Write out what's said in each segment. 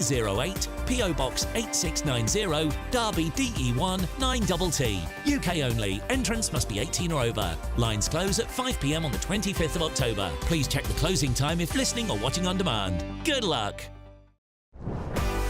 08 PO Box 8690 Derby DE1 9TT. UK only. Entrance must be 18 or over. Lines close at 5 p.m. on the 25th of October. Please check the closing time if listening or watching on demand. Good luck.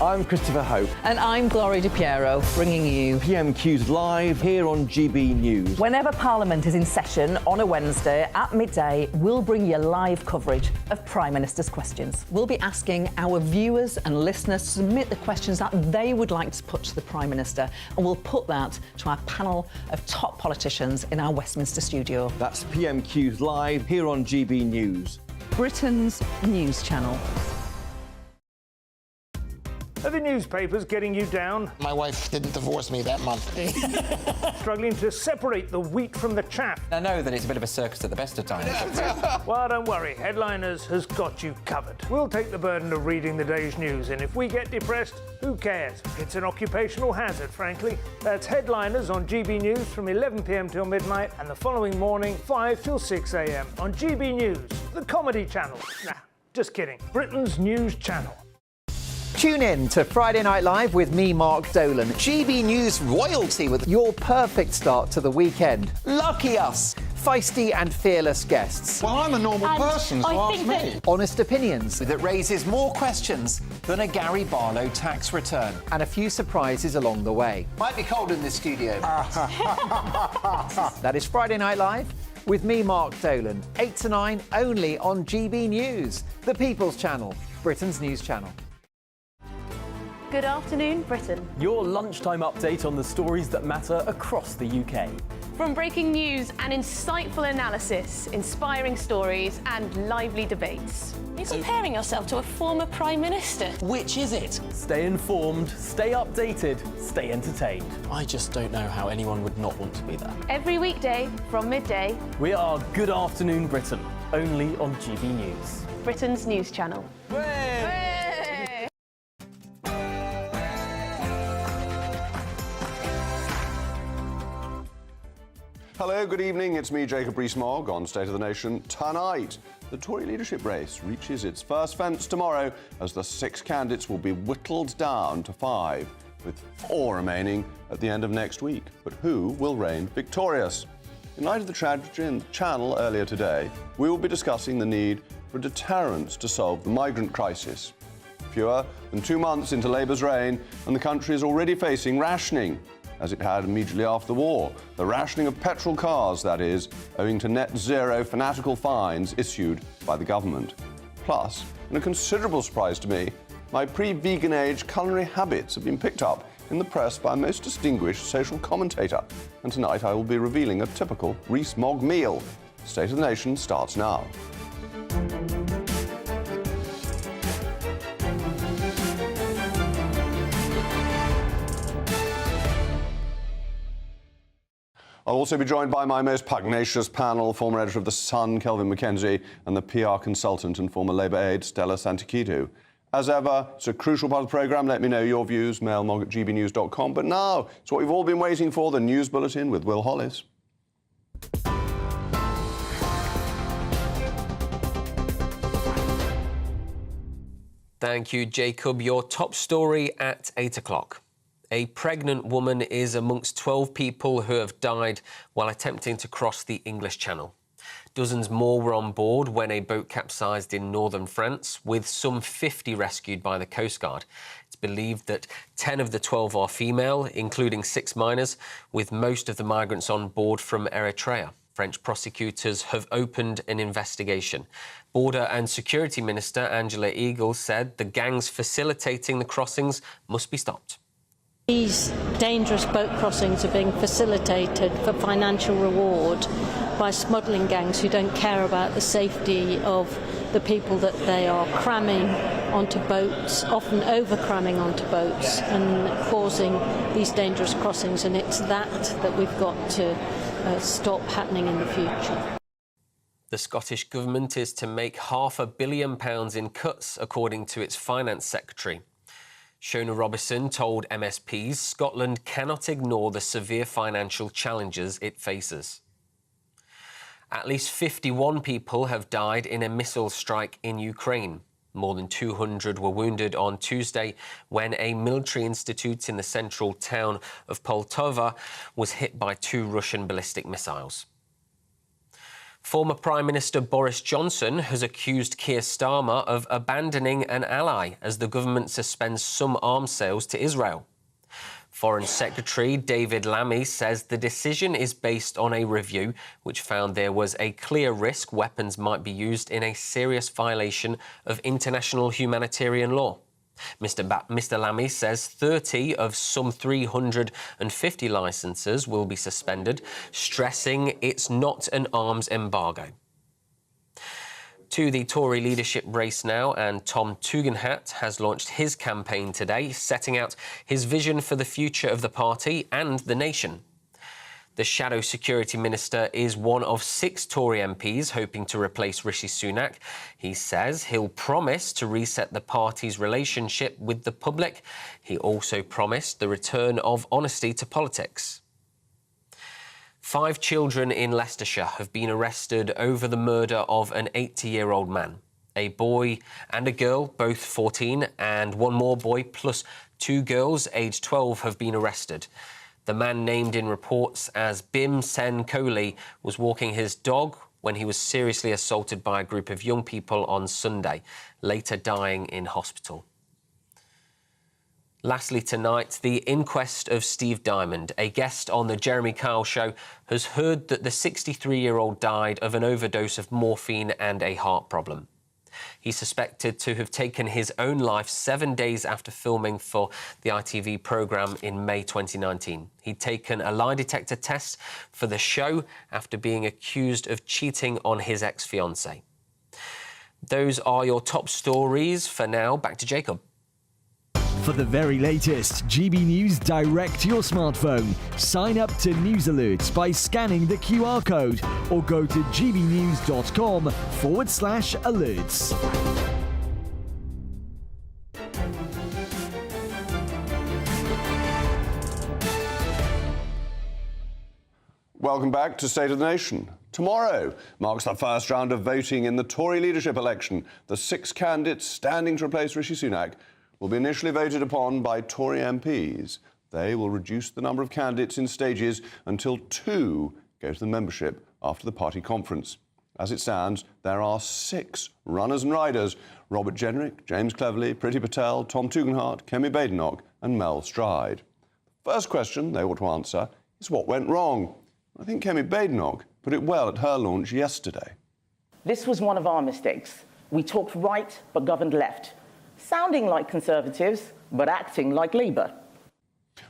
I'm Christopher Hope. And I'm Gloria Di Piero, bringing you PMQ's live here on GB News. Whenever Parliament is in session on a Wednesday at midday, we'll bring you live coverage of Prime Minister's questions. We'll be asking our viewers and listeners to submit the questions that they would like to put to the Prime Minister, and we'll put that to our panel of top politicians in our Westminster studio. That's PMQ's live here on GB News, Britain's news channel. Are the newspapers getting you down? My wife didn't divorce me that month. Struggling to separate the wheat from the chaff? I know that it's a bit of a circus at the best of times. Well, don't worry. Headliners has got you covered. We'll take the burden of reading the day's news, and if we get depressed, who cares? It's an occupational hazard, frankly. That's Headliners on GB News from 11 p.m. till midnight, and the following morning, 5 till 6 a.m. on GB News, the comedy channel. Nah, just kidding. Britain's news channel. Tune in to Friday Night Live with me, Mark Dolan. GB News royalty with Your perfect start to the weekend. Lucky us! Feisty and fearless guests. Well, I'm a normal person, so ask me. Honest opinions. That raises more questions than a Gary Barlow tax return. And a few surprises along the way. Might be cold in this studio. That is Friday Night Live with me, Mark Dolan. 8 to 9 only on GB News, the People's Channel, Britain's news channel. Good afternoon, Britain. Your lunchtime update on the stories that matter across the UK. From breaking news and insightful analysis, inspiring stories and lively debates. You're comparing yourself to a former Prime Minister. Which is it? Stay informed, stay updated, stay entertained. I just don't know how anyone would not want to be there. Every weekday from midday. We are Good Afternoon Britain, only on GB News. Britain's news channel. Hello, good evening. It's me, Jacob Rees-Mogg, on State of the Nation. Tonight, the Tory leadership race reaches its first fence tomorrow as the 6 candidates will be whittled down to 5, with 4 remaining at the end of next week. But who will reign victorious? In light of the tragedy in the Channel earlier today, we will be discussing the need for deterrence to solve the migrant crisis. Fewer than 2 months into Labour's reign, and the country is already facing rationing, as it had immediately after the war. The rationing of petrol cars, that is, owing to net zero fanatical fines issued by the government. Plus, and a considerable surprise to me, my pre-vegan age culinary habits have been picked up in the press by a most distinguished social commentator. And tonight I will be revealing a typical Rees-Mogg meal. State of the Nation starts now. I'll also be joined by my most pugnacious panel, former editor of The Sun, Kelvin Mackenzie, and the PR consultant and former Labour aide, Stella Santikitu. As ever, it's a crucial part of the programme. Let me know your views, mailmog@gbnews.com. But now, it's what we've all been waiting for, the News Bulletin with Will Hollis. Thank you, Jacob. Your top story at 8 o'clock. A pregnant woman is amongst 12 people who have died while attempting to cross the English Channel. Dozens more were on board when a boat capsized in northern France, with some 50 rescued by the Coast Guard. It's believed that 10 of the 12 are female, including 6 minors, with most of the migrants on board from Eritrea. French prosecutors have opened an investigation. Border and Security Minister Angela Eagle said the gangs facilitating the crossings must be stopped. These dangerous boat crossings are being facilitated for financial reward by smuggling gangs who don't care about the safety of the people that they are cramming onto boats, often over-cramming onto boats and causing these dangerous crossings. And it's that we've got to stop happening in the future. The Scottish Government is to make £500 million in cuts, according to its Finance Secretary. Shona Robertson told MSPs Scotland cannot ignore the severe financial challenges it faces. At least 51 people have died in a missile strike in Ukraine. More than 200 were wounded on Tuesday when a military institute in the central town of Poltava was hit by 2 Russian ballistic missiles. Former Prime Minister Boris Johnson has accused Keir Starmer of abandoning an ally as the government suspends some arms sales to Israel. Foreign Secretary David Lammy says the decision is based on a review which found there was a clear risk weapons might be used in a serious violation of international humanitarian law. Mr Lammy says 30 of some 350 licences will be suspended, stressing it's not an arms embargo. To the Tory leadership race now, and Tom Tugendhat has launched his campaign today, setting out his vision for the future of the party and the nation. The Shadow Security Minister is one of 6 Tory MPs hoping to replace Rishi Sunak. He says he'll promise to reset the party's relationship with the public. He also promised the return of honesty to politics. 5 children in Leicestershire have been arrested over the murder of an 80-year-old man. A boy and a girl, both 14, and 1 more boy plus 2 girls, aged 12, have been arrested. The man named in reports as Bim Sen Kohli was walking his dog when he was seriously assaulted by a group of young people on Sunday, later dying in hospital. Lastly tonight, the inquest of Steve Diamond, a guest on the Jeremy Kyle show, has heard that the 63-year-old died of an overdose of morphine and a heart problem. He's suspected to have taken his own life 7 days after filming for the ITV programme in May 2019. He'd taken a lie detector test for the show after being accused of cheating on his ex-fiancée. Those are your top stories for now. Back to Jacob. For the very latest GB News direct to your smartphone, sign up to News Alerts by scanning the QR code or go to gbnews.com/alerts. Welcome back to State of the Nation. Tomorrow marks the first round of voting in the Tory leadership election. The 6 candidates standing to replace Rishi Sunak will be initially voted upon by Tory MPs. They will reduce the number of candidates in stages until 2 go to the membership after the party conference. As it stands, there are 6 runners and riders: Robert Jenrick, James Cleverly, Priti Patel, Tom Tugendhat, Kemi Badenoch and Mel Stride. The first question they ought to answer is what went wrong. I think Kemi Badenoch put it well at her launch yesterday. This was one of our mistakes. We talked right but governed left, sounding like Conservatives but acting like Labour.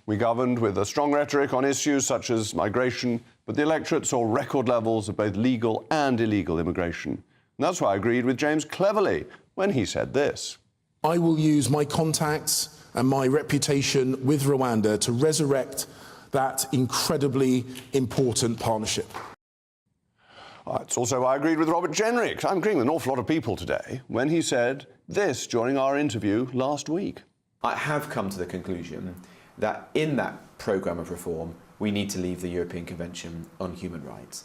We governed with a strong rhetoric on issues such as migration, but the electorate saw record levels of both legal and illegal immigration. And that's why I agreed with James Cleverly when he said this. I will use my contacts and my reputation with Rwanda to resurrect that incredibly important partnership. It's also why I agreed with Robert Jenrick. I'm agreeing with an awful lot of people today when he said this during our interview last week. I have come to the conclusion that in that programme of reform, we need to leave the European Convention on Human Rights.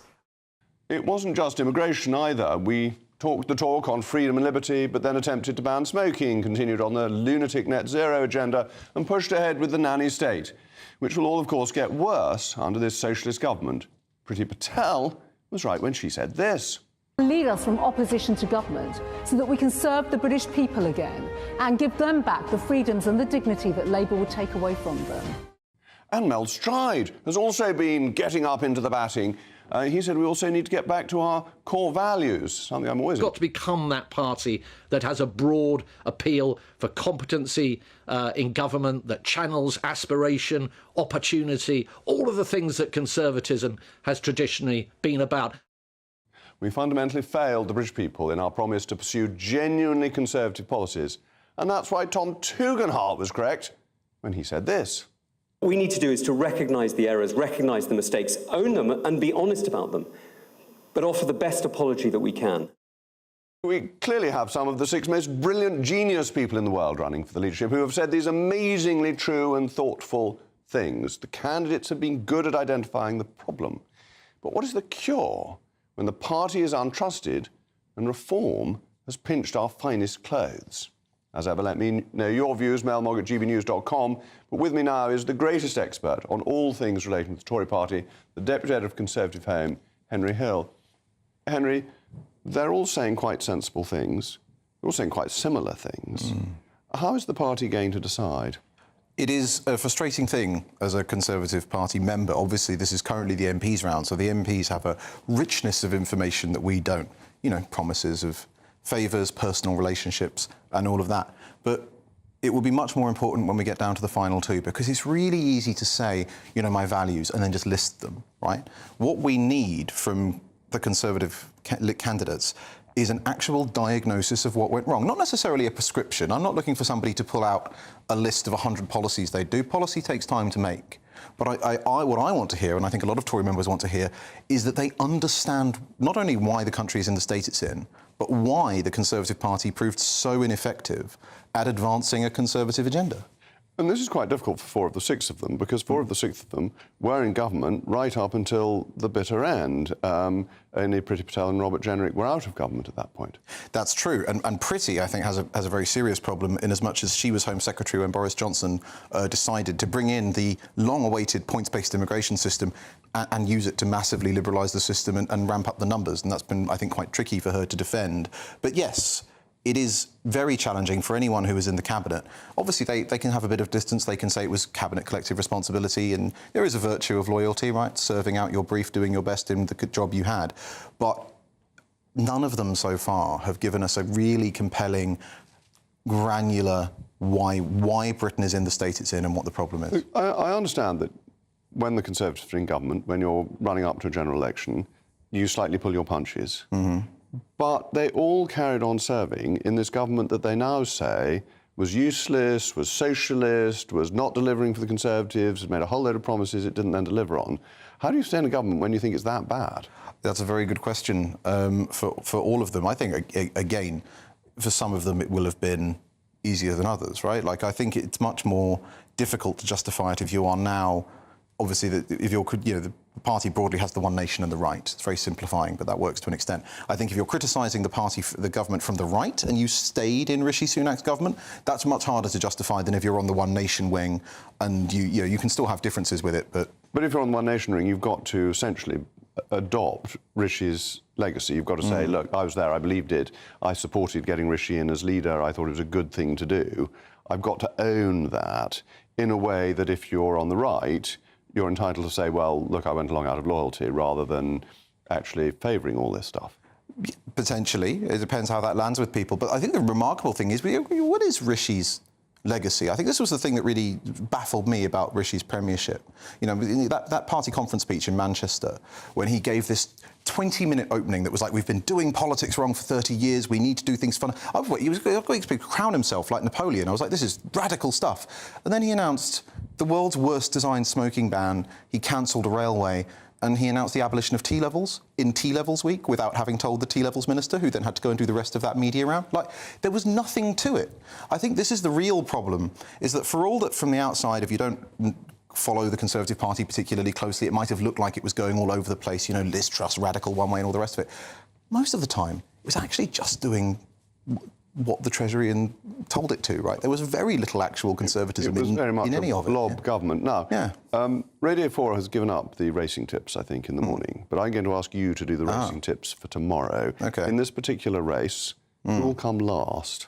It wasn't just immigration either. We talked the talk on freedom and liberty, but then attempted to ban smoking, continued on the lunatic net zero agenda, and pushed ahead with the nanny state, which will all, of course, get worse under this socialist government. Priti Patel was right when she said this. Lead us from opposition to government so that we can serve the British people again and give them back the freedoms and the dignity that Labour would take away from them. And Mel Stride has also been getting up into the batting. He said we also need to get back to our core values, something I'm always... We've got to become that party that has a broad appeal for competency in government, that channels aspiration, opportunity, all of the things that conservatism has traditionally been about. We fundamentally failed the British people in our promise to pursue genuinely conservative policies. And that's why Tom Tugendhat was correct when he said this. What we need to do is to recognise the errors, recognise the mistakes, own them and be honest about them, but offer the best apology that we can. We clearly have some of the 6 most brilliant genius people in the world running for the leadership who have said these amazingly true and thoughtful things. The candidates have been good at identifying the problem. But what is the cure when the party is untrusted and reform has pinched our finest clothes. As ever, let me know your views, mailmog at gbnews.com. But with me now is the greatest expert on all things relating to the Tory party, the Deputy Head of Conservative Home, Henry Hill. Henry, they're all saying quite sensible things. They're all saying quite similar things. How is the party going to decide? It is a frustrating thing as a Conservative Party member. Obviously, this is currently the MPs' round, so the MPs have a richness of information that we don't. You know, promises of favours, personal relationships, and all of that. But it will be much more important when we get down to the final two, because it's really easy to say, you know, my values, and then just list them, right? What we need from the Conservative candidates is an actual diagnosis of what went wrong. Not necessarily a prescription. I'm not looking for somebody to pull out a list of 100 policies they do. Policy takes time to make. But what I want to hear, and I think a lot of Tory members want to hear, is that they understand not only why the country is in the state it's in, but why the Conservative Party proved so ineffective at advancing a Conservative agenda. And this is quite difficult for 4 of the 6 of them, because 4 of the 6 of them were in government right up until the bitter end. Only Priti Patel and Robert Jenrick were out of government at that point. That's true. And Priti, I think, has a very serious problem, in as much as she was Home Secretary when Boris Johnson decided to bring in the long-awaited points-based immigration system and use it to massively liberalise the system and ramp up the numbers. And that's been, I think, quite tricky for her to defend. But yes, it is very challenging for anyone who is in the Cabinet. Obviously, they can have a bit of distance. They can say it was Cabinet collective responsibility, and there is a virtue of loyalty, right? Serving out your brief, doing your best in the job you had. But none of them so far have given us a really compelling, granular why Britain is in the state it's in and what the problem is. I understand that when the Conservatives are in government, when you're running up to a general election, you slightly pull your punches. But they all carried on serving in this government that they now say was useless, was socialist, was not delivering for the Conservatives, had made a whole load of promises it didn't then deliver on. How do you stay in a government when you think it's that bad? That's a very good question for all of them. I think, again, for some of them it will have been easier than others, right? Like, I think it's much more difficult to justify it if you are now, obviously, if you're, you know, the party broadly has the one nation and the right. It's very simplifying, but that works to an extent. I think if you're criticising the government from the right and you stayed in Rishi Sunak's government, that's much harder to justify than if you're on the one nation wing, and you can still have differences with it, but... But if you're on the one nation wing, you've got to essentially adopt Rishi's legacy. You've got to say, look, I was there, I believed it, I supported getting Rishi in as leader, I thought it was a good thing to do. I've got to own that in a way that if you're on the right, you're entitled to say, well, look, I went along out of loyalty, rather than actually favouring all this stuff. Potentially. It depends how that lands with people. But I think the remarkable thing is, what is Rishi's legacy? I think this was the thing that really baffled me about Rishi's premiership. You know, that party conference speech in Manchester, when he gave this 20-minute opening that was like, we've been doing politics wrong for 30 years, we need to do things fun. He was going to crown himself like Napoleon. I was like, this is radical stuff. And then he announced the world's worst designed smoking ban. He cancelled a railway, and he announced the abolition of T-levels in T-levels week without having told the T-levels minister, who then had to go and do the rest of that media round. Like, there was nothing to it. I think this is the real problem, is that for all that from the outside, if you don't follow the Conservative Party particularly closely, it might have looked like it was going all over the place, you know, Liz Truss, radical one way and all the rest of it. Most of the time, it was actually just doing what the Treasury told it to, right? There was very little actual conservatism in any of it. Blob government. Now, Radio 4 has given up the racing tips, I think, in the morning, but I'm going to ask you to do the racing tips for tomorrow. Okay. In this particular race, who will come last?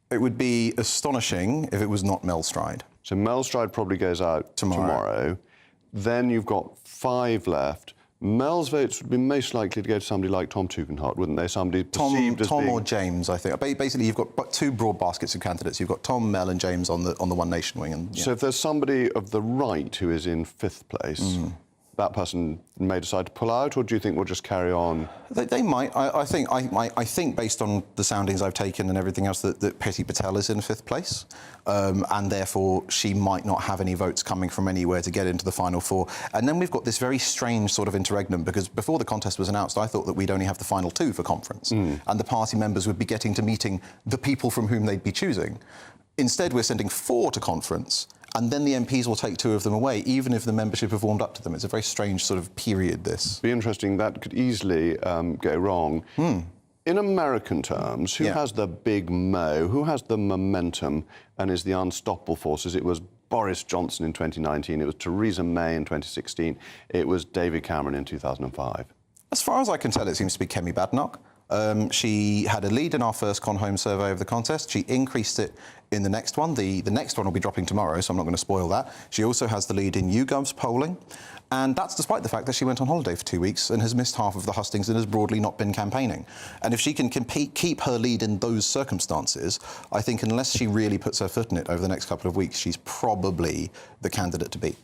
It would be astonishing if it was not Mel Stride. So Mel Stride probably goes out tomorrow. Then you've got 5 left. Mel's votes would be most likely to go to somebody like Tom Tugendhat, wouldn't they? Somebody perceived as Tom or James, I think. Basically, you've got 2 broad baskets of candidates. You've got Tom, Mel and James on the One Nation wing. And, So if there's somebody of the right who is in 5th place, that person may decide to pull out, or do you think we'll just carry on? They might. I think, based on the soundings I've taken and everything else, that Priti Patel is in 5th place, and therefore she might not have any votes coming from anywhere to get into the final 4. And then we've got this very strange sort of interregnum, because before the contest was announced, I thought that we'd only have the final 2 for conference, and the party members would be getting to meeting the people from whom they'd be choosing. Instead, we're sending 4 to conference, and then the MPs will take 2 of them away, even if the membership have warmed up to them. It's a very strange sort of period, this. Be interesting. That could easily go wrong. In American terms, who has the big mo, who has the momentum and is the unstoppable forces? It was Boris Johnson in 2019, it was Theresa May in 2016, it was David Cameron in 2005. As far as I can tell, it seems to be Kemi Badenoch. She had a lead in our first Con Home survey of the contest. She increased it in the next one. The next one will be dropping tomorrow, so I'm not going to spoil that. She also has the lead in YouGov's polling. And that's despite the fact that she went on holiday for 2 weeks and has missed half of the hustings and has broadly not been campaigning. And if she can keep her lead in those circumstances, I think unless she really puts her foot in it over the next couple of weeks, she's probably the candidate to beat.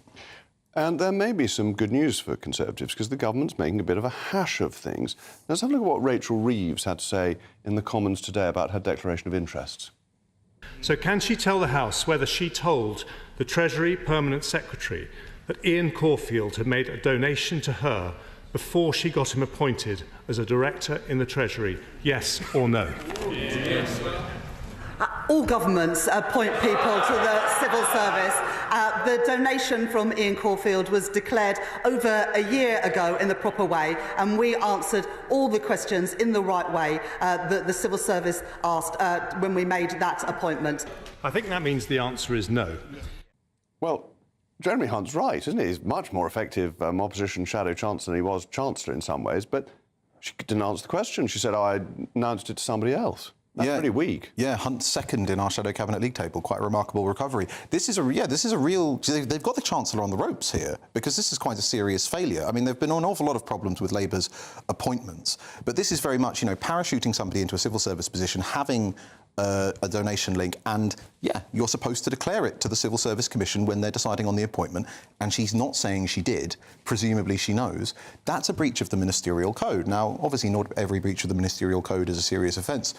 And there may be some good news for Conservatives because the government's making a bit of a hash of things. Let's have a look at what Rachel Reeves had to say in the Commons today about her declaration of interests. So can she tell the House whether she told the Treasury Permanent Secretary that Ian Caulfield had made a donation to her before she got him appointed as a director in the Treasury? Yes or no? Yes. All governments appoint people to the civil service. The donation from Ian Caulfield was declared over a year ago in the proper way, and we answered all the questions in the right way that the civil service asked when we made that appointment. I think that means the answer is no. Well, Jeremy Hunt's right, isn't he? He's much more effective opposition shadow chancellor than he was chancellor in some ways, but she didn't answer the question. She said, I announced it to somebody else. That's pretty weak. Yeah, Hunt's second in our Shadow Cabinet League table. Quite a remarkable recovery. This is a real. They've got the Chancellor on the ropes here because this is quite a serious failure. I mean, there've been an awful lot of problems with Labour's appointments, but this is very much, parachuting somebody into a civil service position, having a donation link, and you're supposed to declare it to the Civil Service Commission when they're deciding on the appointment, and she's not saying she did. Presumably she knows. That's a breach of the ministerial code. Now, obviously not every breach of the ministerial code is a serious offence,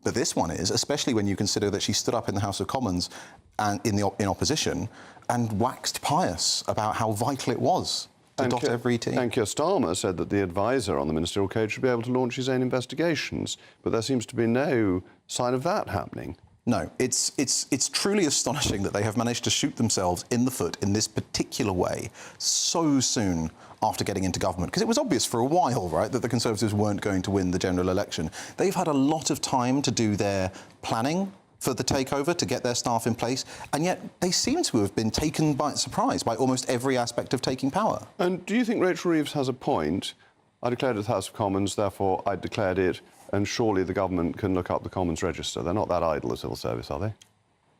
but this one is, especially when you consider that she stood up in the House of Commons and in opposition and waxed pious about how vital it was to dot every T. And Keir Starmer said that the advisor on the ministerial code should be able to launch his own investigations, but there seems to be no sign of that happening. No, it's truly astonishing that they have managed to shoot themselves in the foot in this particular way so soon after getting into government, because it was obvious for a while, right, that the Conservatives weren't going to win the general election. They've had a lot of time to do their planning for the takeover, to get their staff in place, and yet they seem to have been taken by surprise by almost every aspect of taking power. And do you think Rachel Reeves has a point? I declared it at the House of Commons, therefore I declared it, and surely the government can look up the Commons Register. They're not that idle, the civil service, are they?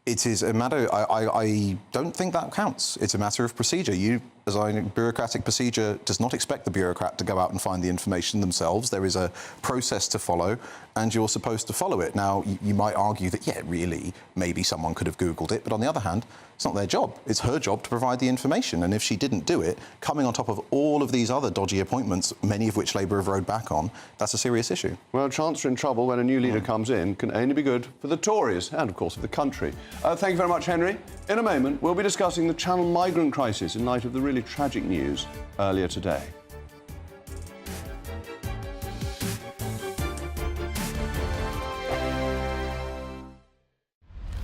It is a matter... I don't think that counts. It's a matter of procedure. Bureaucratic procedure does not expect the bureaucrat to go out and find the information themselves. There is a process to follow, and you're supposed to follow it. Now, you might argue that, really, maybe someone could have Googled it, but on the other hand, it's not their job. It's her job to provide the information, and if she didn't do it, coming on top of all of these other dodgy appointments, many of which Labour have rowed back on, that's a serious issue. Well, Chancellor in trouble when a new leader comes in can only be good for the Tories and, of course, for the country. Thank you very much, Henry. In a moment, we'll be discussing the Channel migrant crisis in light of the really tragic news earlier today.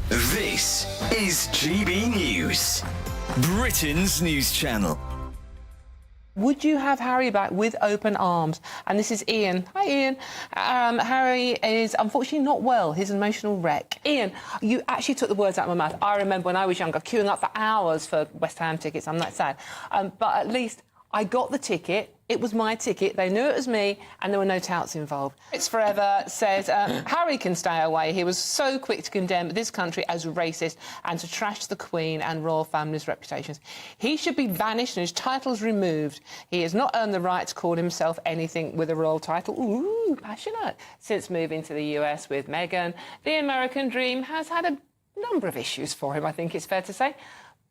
This is GB News, Britain's news channel. Would you have Harry back with open arms? And this is Ian. Hi, Ian. Harry is unfortunately not well. He's an emotional wreck. Ian, you actually took the words out of my mouth. I remember when I was younger, queuing up for hours for West Ham tickets. I'm that sad. But at least I got the ticket. It was my ticket. They knew it was me, and there were no touts involved. It's Forever says Harry can stay away. He was so quick to condemn this country as racist and to trash the Queen and royal family's reputations. He should be banished and his titles removed. He has not earned the right to call himself anything with a royal title. Ooh, passionate. Since moving to the US with Meghan, the American dream has had a number of issues for him, I think it's fair to say.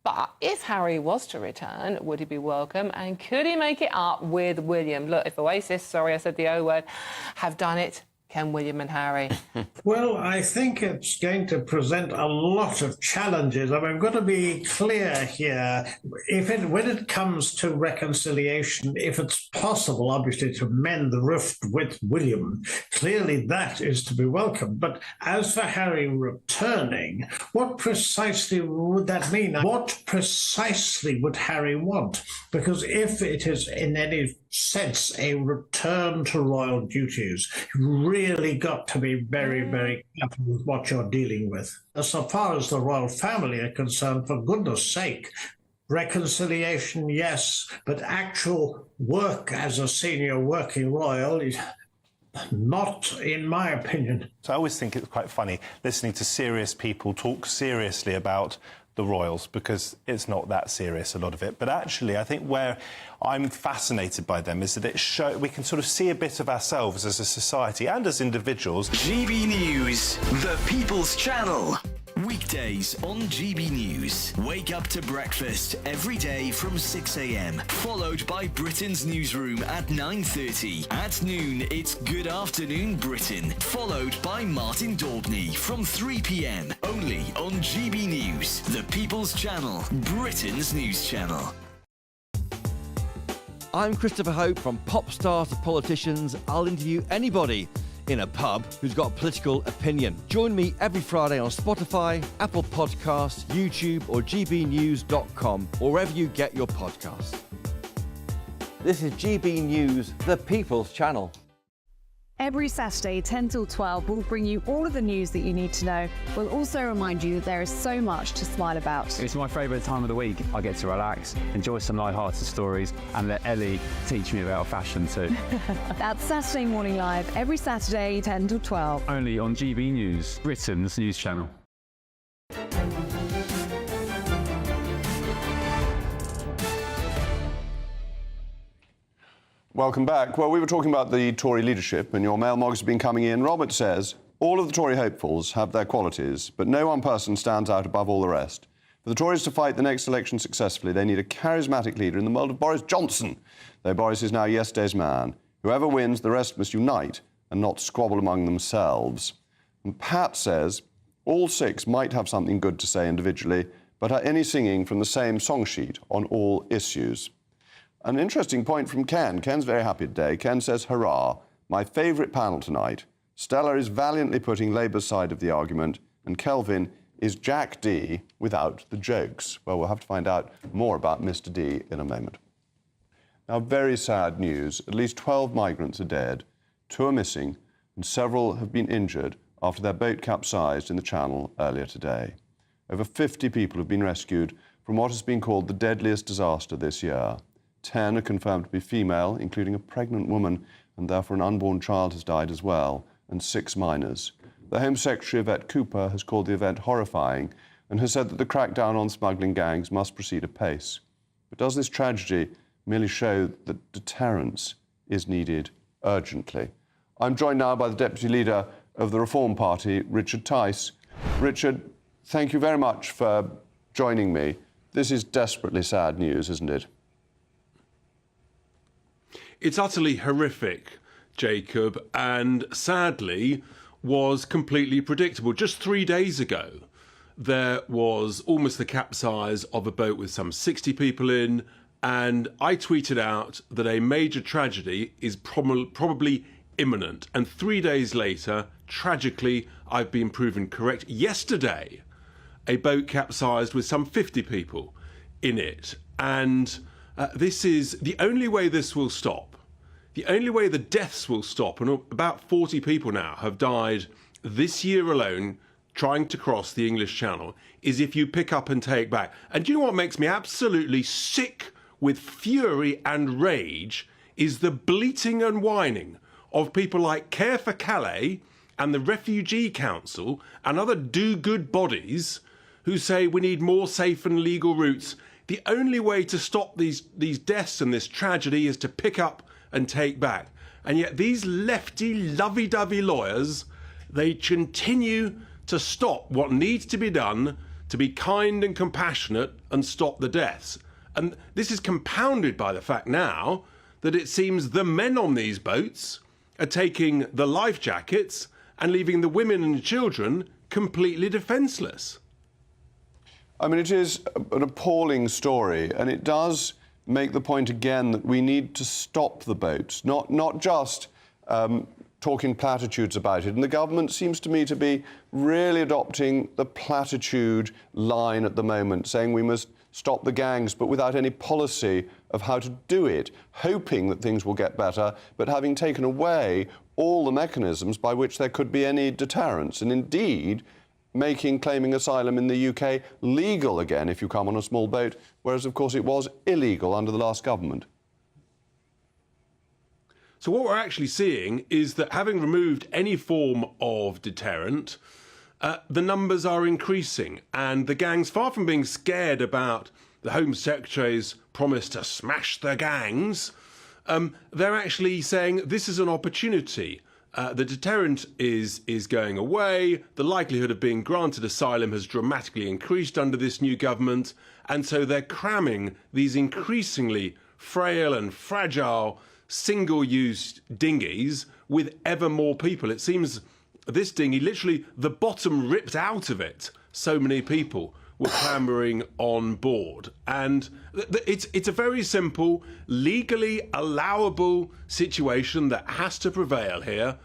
But if Harry was to return, would he be welcome? And could he make it up with William? Look, if Oasis, sorry I said the O word, have done it, can William and Harry? Well, I think it's going to present a lot of challenges. I mean, I've got to be clear here. When it comes to reconciliation, if it's possible, obviously, to mend the rift with William, clearly that is to be welcomed. But as for Harry returning, what precisely would that mean? What precisely would Harry want? Because if it is in any sense a return to royal duties, really really got to be very, very careful with what you're dealing with. As far as the royal family are concerned, for goodness sake, reconciliation, yes, but actual work as a senior working royal is not, in my opinion. So I always think it's quite funny listening to serious people talk seriously about the royals, because it's not that serious, a lot of it. But actually, I think where I'm fascinated by them is that we can sort of see a bit of ourselves as a society and as individuals. GB News, the People's Channel. Weekdays on GB News. Wake up to breakfast every day from 6 a.m. Followed by Britain's newsroom at 9:30. At noon, it's Good Afternoon Britain. Followed by Martin Daubney from 3 p.m. Only on GB News, the People's Channel, Britain's news channel. I'm Christopher Hope. From pop stars to politicians, I'll interview anybody in a pub who's got a political opinion. Join me every Friday on Spotify, Apple Podcasts, YouTube or gbnews.com, or wherever you get your podcasts. This is GB News, the People's Channel. Every Saturday, 10 till 12, we'll bring you all of the news that you need to know. We'll also remind you that there is so much to smile about. It's my favourite time of the week. I get to relax, enjoy some light-hearted stories, and let Ellie teach me about fashion too. That's Saturday Morning Live, every Saturday, 10 till 12. Only on GB News, Britain's news channel. Welcome back. Well, we were talking about the Tory leadership, and your mailmogs have been coming in. Robert says, all of the Tory hopefuls have their qualities, but no one person stands out above all the rest. For the Tories to fight the next election successfully, they need a charismatic leader in the mould of Boris Johnson. Though Boris is now yesterday's man. Whoever wins, the rest must unite and not squabble among themselves. And Pat says, all six might have something good to say individually, but are any singing from the same song sheet on all issues? An interesting point from Ken. Ken's very happy today. Ken says, hurrah, my favourite panel tonight. Stella is valiantly putting Labour's side of the argument, and Kelvin is Jack D without the jokes. Well, we'll have to find out more about Mr. D in a moment. Now, very sad news. At least 12 migrants are dead, 2 are missing, and several have been injured after their boat capsized in the Channel earlier today. Over 50 people have been rescued from what has been called the deadliest disaster this year. 10 are confirmed to be female, including a pregnant woman, and therefore an unborn child has died as well, and 6 minors. The Home Secretary, Yvette Cooper, has called the event horrifying and has said that the crackdown on smuggling gangs must proceed apace. But does this tragedy merely show that deterrence is needed urgently? I'm joined now by the Deputy Leader of the Reform Party, Richard Tice. Richard, thank you very much for joining me. This is desperately sad news, isn't it? It's utterly horrific, Jacob, and sadly was completely predictable. Just 3 days ago, there was almost the capsize of a boat with some 60 people in, and I tweeted out that a major tragedy is probably imminent. And 3 days later, tragically, I've been proven correct. Yesterday, a boat capsized with some 50 people in it, and this is the only way this will stop. The only way the deaths will stop, and about 40 people now have died this year alone trying to cross the English Channel, is if you pick up and take back. And do you know what makes me absolutely sick with fury and rage is the bleating and whining of people like Care for Calais and the Refugee Council and other do-good bodies who say we need more safe and legal routes. The only way to stop these deaths and this tragedy is to pick up and take back. And yet these lefty, lovey-dovey lawyers, they continue to stop what needs to be done to be kind and compassionate and stop the deaths. And this is compounded by the fact now that it seems the men on these boats are taking the life jackets and leaving the women and children completely defenceless. I mean, it is an appalling story, and it does make the point again that we need to stop the boats, not just talking platitudes about it. And the government seems to me to be really adopting the platitude line at the moment, saying we must stop the gangs, but without any policy of how to do it, hoping that things will get better, but having taken away all the mechanisms by which there could be any deterrence, and indeed claiming asylum in the UK legal again if you come on a small boat, whereas, of course, it was illegal under the last government. So what we're actually seeing is that having removed any form of deterrent, the numbers are increasing, and the gangs, far from being scared about the Home Secretary's promise to smash the gangs, they're actually saying this is an opportunity. The deterrent is going away, the likelihood of being granted asylum has dramatically increased under this new government, and so they're cramming these increasingly frail and fragile single-use dinghies with ever more people. It seems this dinghy, literally the bottom ripped out of it, so many people were clambering on board. And it's a very simple, legally allowable situation that has to prevail here.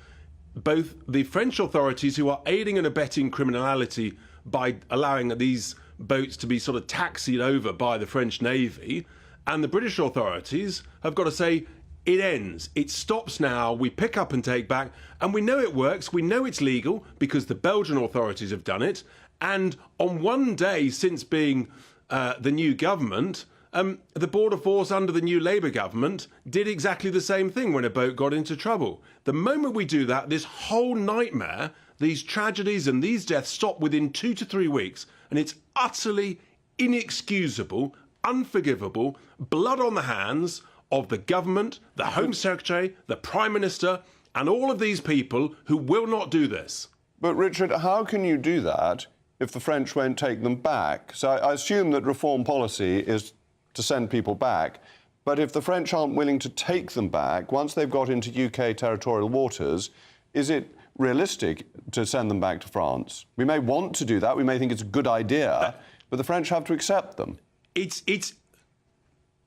Both the French authorities, who are aiding and abetting criminality by allowing these boats to be sort of taxied over by the French Navy, and the British authorities have got to say, it ends. It stops now. We pick up and take back. And we know it works. We know it's legal because the Belgian authorities have done it. And on one day since being the new government, the border force under the new Labour government did exactly the same thing when a boat got into trouble. The moment we do that, this whole nightmare, these tragedies and these deaths stop within 2 to 3 weeks. And it's utterly inexcusable, unforgivable, blood on the hands of the government, the Home Secretary, the Prime Minister, and all of these people who will not do this. But, Richard, how can you do that if the French won't take them back? So I assume that reform policy is to send people back. But if the French aren't willing to take them back, once they've got into UK territorial waters, is it realistic to send them back to France? We may want to do that. We may think it's a good idea, but the French have to accept them.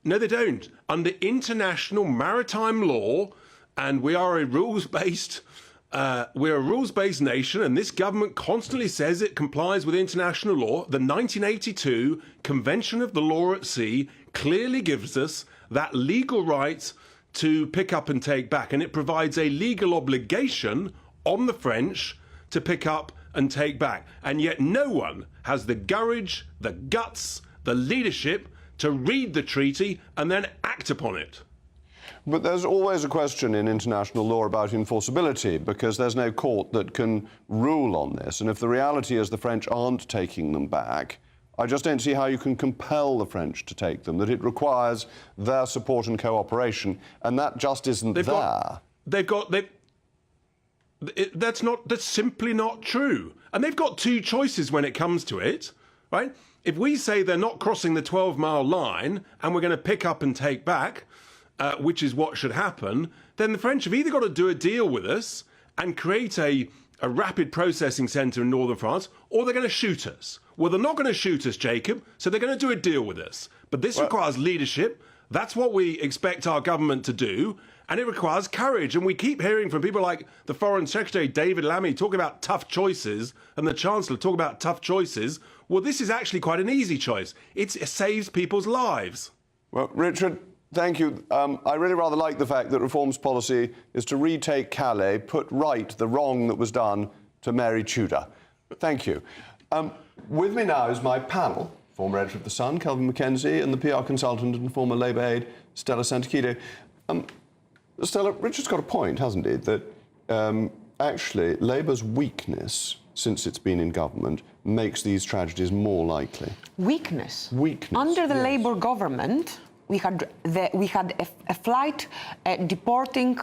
No, they don't. Under international maritime law, and we are a rules-based nation, and this government constantly says it complies with international law. The 1982 Convention of the Law at Sea clearly gives us that legal right to pick up and take back, and it provides a legal obligation on the French to pick up and take back. And yet no one has the courage, the guts, the leadership to read the treaty and then act upon it. But there's always a question in international law about enforceability, because there's no court that can rule on this. And if the reality is the French aren't taking them back, I just don't see how you can compel the French to take them, that it requires their support and cooperation, and that just isn't there. That's simply not true. And they've got two choices when it comes to it, right? If we say they're not crossing the 12-mile line and we're going to pick up and take back, which is what should happen, then the French have either got to do a deal with us and create a rapid processing centre in northern France, or they're going to shoot us. Well, they're not going to shoot us, Jacob, so they're going to do a deal with us. But this requires leadership. That's what we expect our government to do, and it requires courage. And we keep hearing from people like the Foreign Secretary, David Lammy, talk about tough choices, and the Chancellor talk about tough choices. Well, this is actually quite an easy choice. It saves people's lives. Well, Richard, thank you. I really rather like the fact that reform's policy is to retake Calais, put right the wrong that was done to Mary Tudor. Thank you. With me now is my panel, former editor of The Sun, Kelvin Mackenzie, and the PR consultant and former Labour aide, Stella Santakito. Stella, Richard's got a point, hasn't he, that actually Labour's weakness since it's been in government makes these tragedies more likely. Weakness? Weakness. Under the Labour government, we had a flight deporting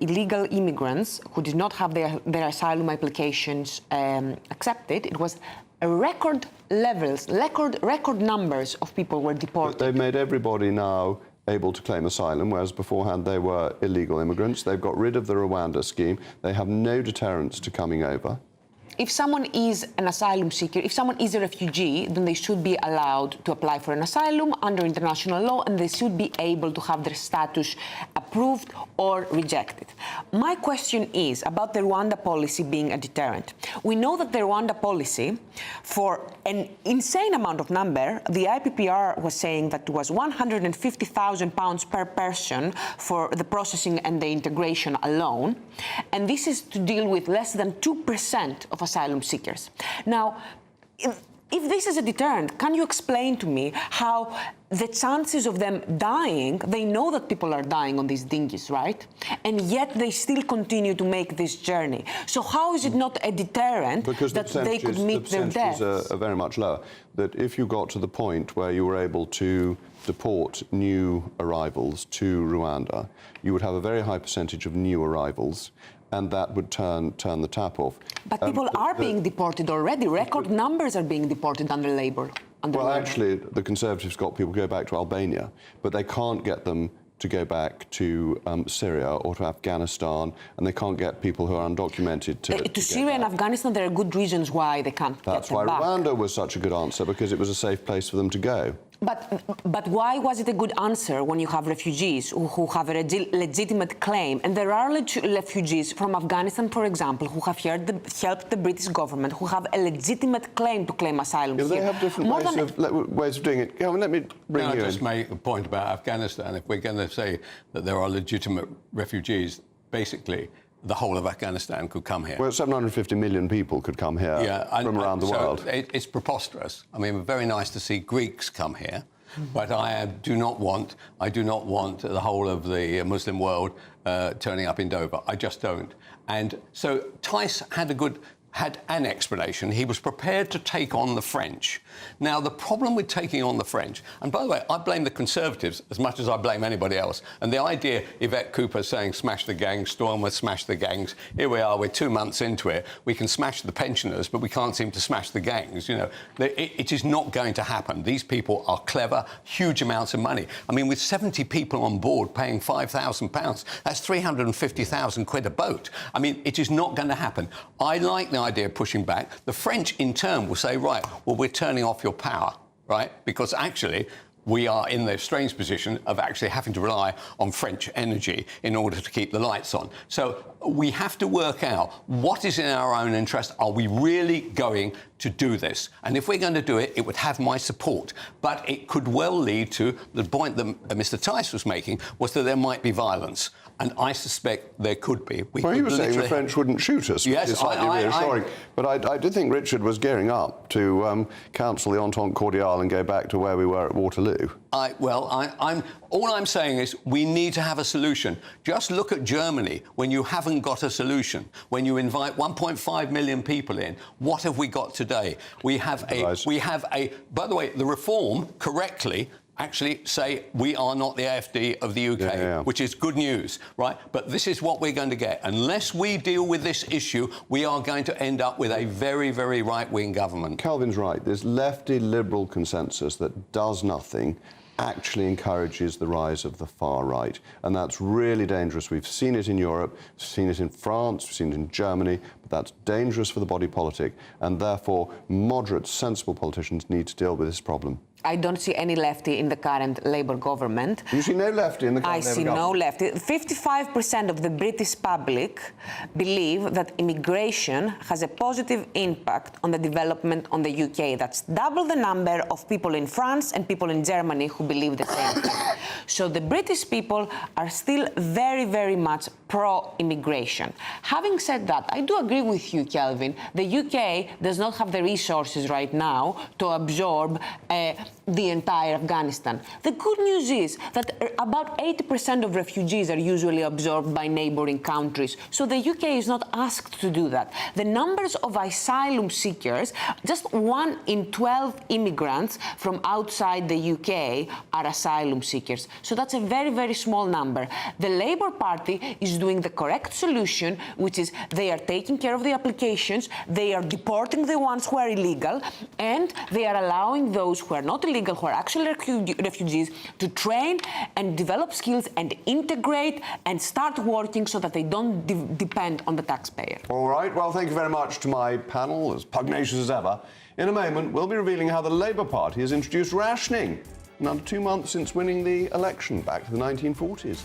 illegal immigrants who did not have their asylum applications accepted. It was a record levels, record numbers of people were deported. But they've made everybody now able to claim asylum, whereas beforehand they were illegal immigrants. They've got rid of the Rwanda scheme. They have no deterrence to coming over. If someone is an asylum seeker, if someone is a refugee, then they should be allowed to apply for an asylum under international law, and they should be able to have their status approved or rejected. My question is about the Rwanda policy being a deterrent. We know that the Rwanda policy, for an insane amount of number, the IPPR was saying that it was £150,000 per person for the processing and the integration alone, and this is to deal with less than 2% of asylum seekers. Now, if this is a deterrent, can you explain to me how the chances of them dying, they know that people are dying on these dinghies, right? And yet they still continue to make this journey. So how is it not a deterrent that they could meet their deaths? The percentages are very much lower. That if you got to the point where you were able to deport new arrivals to Rwanda, you would have a very high percentage of new arrivals, and that would turn the tap off. But people are being deported already. Record numbers are being deported under Labour. Well, actually, the Conservatives got people to go back to Albania, but they can't get them to go back to Syria or to Afghanistan, and they can't get people who are undocumented to Syria and Afghanistan. There are good reasons why they can't get them back. That's why Rwanda was such a good answer, because it was a safe place for them to go. But why was it a good answer when you have refugees who have a legitimate claim? And there are refugees from Afghanistan, for example, who have helped the British government, who have a legitimate claim to claim asylum here. They have different ways of doing it. Let me bring you in. Can I just make a point about Afghanistan? If we're going to say that there are legitimate refugees, basically, the whole of Afghanistan could come here. Well, 750 million people could come here from around the world. It's preposterous. I mean, very nice to see Greeks come here, but I do not want the whole of the Muslim world turning up in Dover. I just don't. And so Tice had an explanation. He was prepared to take on the French. Now, the problem with taking on the French, and by the way, I blame the Conservatives as much as I blame anybody else. And the idea, Yvette Cooper saying, smash the gangs, Storm would smash the gangs. Here we are, we're 2 months into it. We can smash the pensioners, but we can't seem to smash the gangs. You know, it is not going to happen. These people are clever, huge amounts of money. I mean, with 70 people on board paying £5,000, that's 350,000 quid a boat. I mean, it is not going to happen. I like the idea of pushing back. The French, in turn, will say, right, well, we're turning off your power, right? Because actually, we are in the strange position of actually having to rely on French energy in order to keep the lights on. So we have to work out what is in our own interest. Are we really going to do this? And if we're going to do it, it would have my support. But it could well lead to the point that Mr. Tice was making, was that there might be violence. And I suspect there could be. Well, he was saying the French wouldn't shoot us, which is slightly reassuring. But I did think Richard was gearing up to counsel the Entente Cordiale and go back to where we were at Waterloo. All I'm saying is we need to have a solution. Just look at Germany when you haven't got a solution. When you invite 1.5 million people in, what have we got today? We have a. By the way, the reform correctly actually say we are not the AfD of the UK, which is good news, right? But this is what we're going to get. Unless we deal with this issue, we are going to end up with a very, very right-wing government. Calvin's right. This lefty liberal consensus that does nothing actually encourages the rise of the far right. And that's really dangerous. We've seen it in Europe, we've seen it in France, we've seen it in Germany, but that's dangerous for the body politic. And therefore, moderate, sensible politicians need to deal with this problem. I don't see any lefty in the current Labour government. You see no lefty in the current Labour government? I see no lefty. 55% of the British public believe that immigration has a positive impact on the development on the UK. That's double the number of people in France and people in Germany who believe the same thing. So the British people are still very, very much pro-immigration. Having said that, I do agree with you, Kelvin. The UK does not have the resources right now to absorb the entire Afghanistan. The good news is that about 80% of refugees are usually absorbed by neighbouring countries, so the UK is not asked to do that. The numbers of asylum seekers, just 1 in 12 immigrants from outside the UK are asylum seekers. So that's a very, very small number. The Labour Party is doing the correct solution, which is they are taking care of the applications, they are deporting the ones who are illegal, and they are allowing those who are not illegal, who are actually refugees, to train and develop skills and integrate and start working so that they don't depend on the taxpayer. All right, well, thank you very much to my panel, as pugnacious as ever. In a moment, we'll be revealing how the Labour Party has introduced rationing in under 2 months since winning the election back to the 1940s.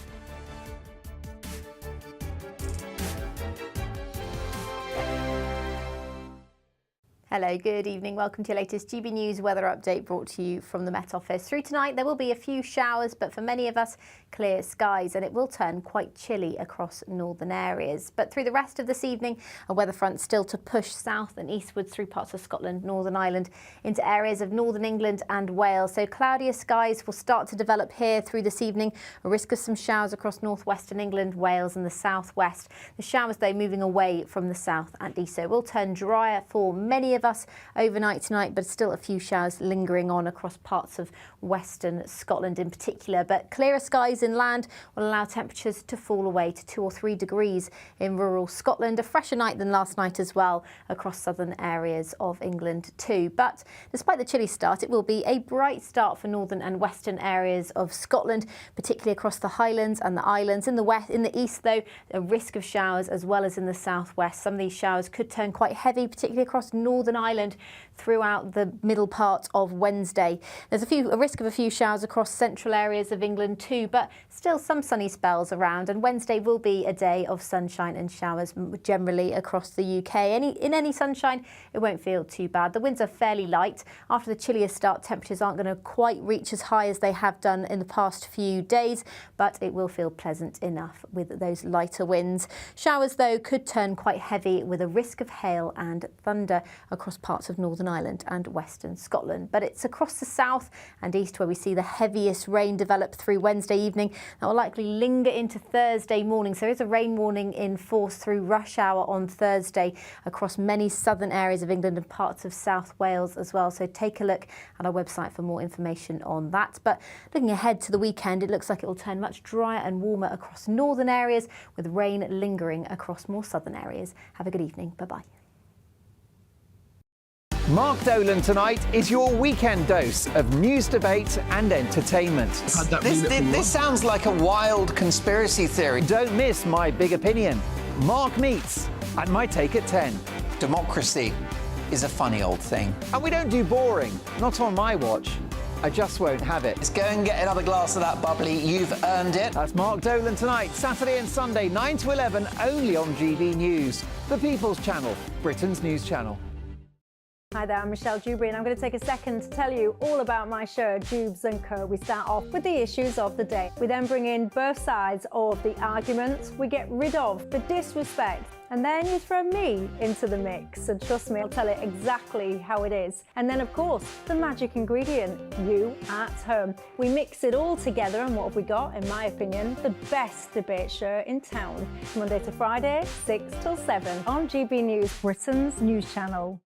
Hello, good evening. Welcome to your latest GB News weather update brought to you from the Met Office. Through tonight, there will be a few showers, but for many of us, clear skies, and it will turn quite chilly across northern areas. But through the rest of this evening, a weather front still to push south and eastwards through parts of Scotland, Northern Ireland, into areas of northern England and Wales. So cloudier skies will start to develop here through this evening. A risk of some showers across northwestern England, Wales and the southwest. The showers, though, moving away from the south and east. So it will turn drier for many of us overnight tonight, but still a few showers lingering on across parts of western Scotland in particular. But clearer skies inland will allow temperatures to fall away to 2 or 3 degrees in rural Scotland. A fresher night than last night as well across southern areas of England too. But despite the chilly start, it will be a bright start for northern and western areas of Scotland, particularly across the Highlands and the Islands. In the west, in the east though, a risk of showers as well as in the southwest. Some of these showers could turn quite heavy, particularly across Northern Ireland throughout the middle part of Wednesday. There's a risk of a few showers across central areas of England too, but still some sunny spells around, and Wednesday will be a day of sunshine and showers generally across the UK. In any sunshine, it won't feel too bad. The winds are fairly light. After the chillier start, temperatures aren't going to quite reach as high as they have done in the past few days, but it will feel pleasant enough with those lighter winds. Showers, though, could turn quite heavy with a risk of hail and thunder across parts of Northern Ireland and western Scotland. But it's across the south and east where we see the heaviest rain develop through Wednesday evening. That will likely linger into Thursday morning. So there is a rain warning in force through rush hour on Thursday across many southern areas of England and parts of South Wales as well. So take a look at our website for more information on that. But looking ahead to the weekend, it looks like it will turn much drier and warmer across northern areas, with rain lingering across more southern areas. Have a good evening. Bye-bye. Mark Dolan tonight is your weekend dose of news, debate and entertainment. This sounds like a wild conspiracy theory. Don't miss My Big Opinion. Mark meets at My Take at 10. Democracy is a funny old thing. And we don't do boring, not on my watch. I just won't have it. Let's go and get another glass of that bubbly. You've earned it. That's Mark Dolan tonight, Saturday and Sunday, 9 to 11, only on GB News, the People's Channel, Britain's news channel. Hi there, I'm Michelle Dewberry, and I'm going to take a second to tell you all about my show, Dubes & Co. We start off with the issues of the day. We then bring in both sides of the arguments. We get rid of the disrespect. And then you throw me into the mix. And trust me, I'll tell it exactly how it is. And then, of course, the magic ingredient, you at home. We mix it all together, and what have we got? In my opinion, the best debate show in town. Monday to Friday, 6 till 7 on GB News, Britain's news channel.